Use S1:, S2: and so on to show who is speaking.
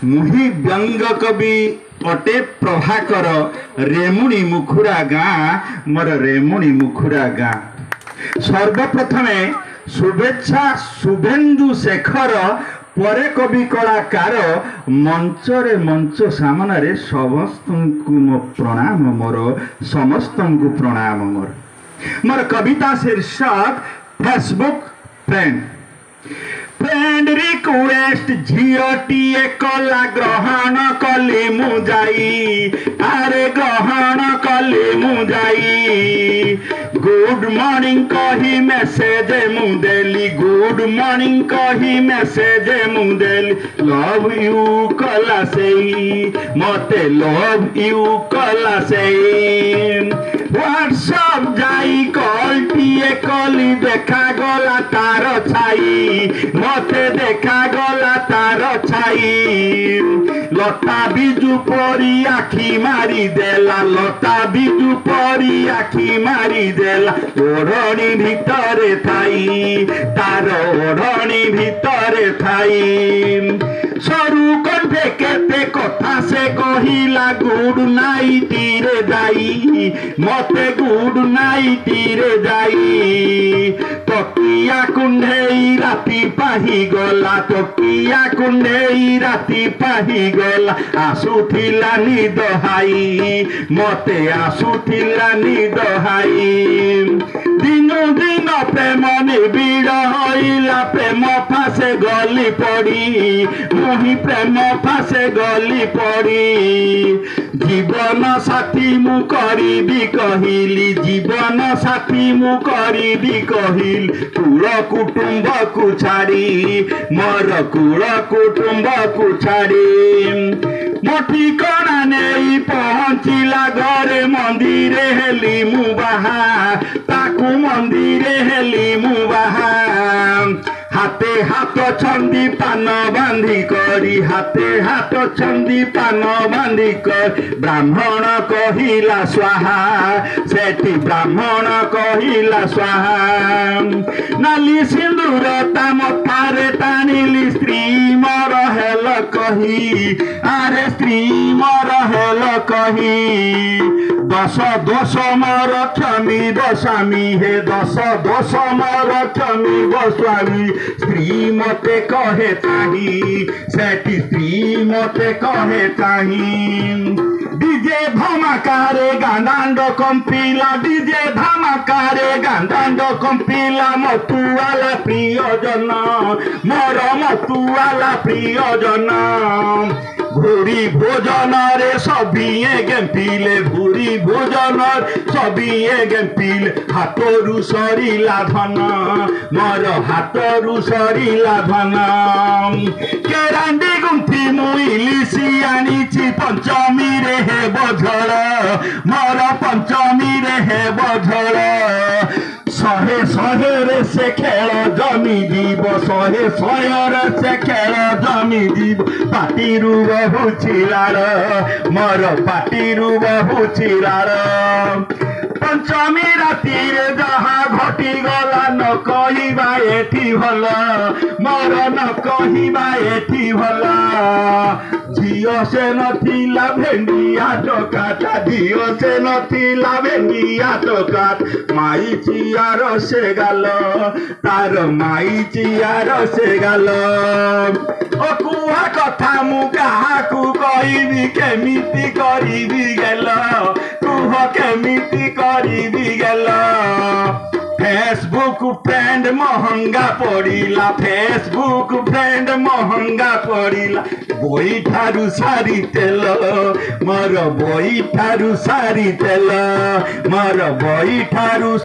S1: मुही व्यंग कवि अटे प्रभाकर रेमुणी मुखुरा गाँ मोर रेमुणी मुखुरा गाँ। सर्वप्रथमे शुभेच्छा शुभेन्दु शेखर परे कवि कलाकार मंचरे मंच सामने समस्त मो प्रणाम मोर समस्त प्रणाम मोर मोर कविता शीर्षक फेसबुक फ्रेंड फ्रेंड रिक्वेस्ट झीटीए कला ग्रहण कली मुई आरे ग्रहण कली मुई गुड मॉर्निंग कही मेसेज मुदेली गुड मॉर्निंग कही मेसेज मुदेली लव यू कला से मते लव यू कला से व्हाट्सएप जाई कल टीए कली देखा गला तार छाई मते देखा गला तार छाई लता बिजु परी आखि मारी देला लता बिजु परी आखि मारी देला ओढ़णी भितरे थाई तार ओढ़णी भितरे थाई सरू कंठे केते कथा से कहिला गुड नाइट रे दाई मते गुड नाइट रे दाई तकिया कुंढेई राती पाही गला तकिया कुंढेई राती पाही गला आसुथिला निद हाई मते आसुथिला निद हाई दिनो दिन प्रेम निबिड़ हईला प्रेम फासे गली पड़ी मुही प्रेम फासे गली पड़ी जीवन साथी मु करिबी कहिली जीवन साथी मु करिबी कहिली कुल कुटुंब को छाड़ी मोर कुल कुटुंब को छाड़ी मो ठिकाना नहीं पहुँचला घरे मंदिरे हेली मु बाहा ताकू मंदिरे हेली मु बाहा हाथे हाथ छंदी पान बांधी करी हाथे हाथ छंदी पान बांधी कर ब्राह्मण कहिला स्वाहा सेठी ब्राह्मण कहिला स्वाहा नाली सिंदूर ता मथारे टाणिली स्त्री मर हेल कही आरे स्त्री मर हेल कही दश दोष मोर क्षमी गोस्वामी हे दश दोष मोर क्षमी गोस्वामी स्त्री मते कहे ताही सेठी स्त्री मते कहे ताही डीजे धमाकारे गांडांड कंपिला डीजे धमाकारे गांडांड कंपिला मथुआला प्रियजन मोर मथुआला प्रियजन भूरी भोजन रे सबिए गेम्पिले भूरी भोजन सबिए गेम्पिले हाथरू सरिला धन मोर हाथरू सरिला धन केरांडी गुंथी मुइलिसी आनिछि पंचमी रे हे बझळ मोर पंचमी रे हे बझळ शहे शहे रे से खेल जमी जीव शहे शहे रे से खेल जमी जीव पाटिरू बहु छिलार मोर पाटिरू बहु छिलार पंचमी राति रे जहा घटी गला न कहिबा एठी भल मोर न कहिबा एठी भल झियो से नथिला भेंडिया टोकाटा झियो से नथिला भेंडिया टोकाट माई चियार से गाल तार माई चियार से गाल ओ कुआ कथा मु काहाकू कहिबी केमिति करिबी गेल कुह केमिति करिबी गेल फेसबुक फ्रेंड महंगा पड़िला फेसबुक फ्रेंड महंगा पड़िला बई ठारू सारी तेल मोर बई ठारू सारी तेल मोर बई ठारू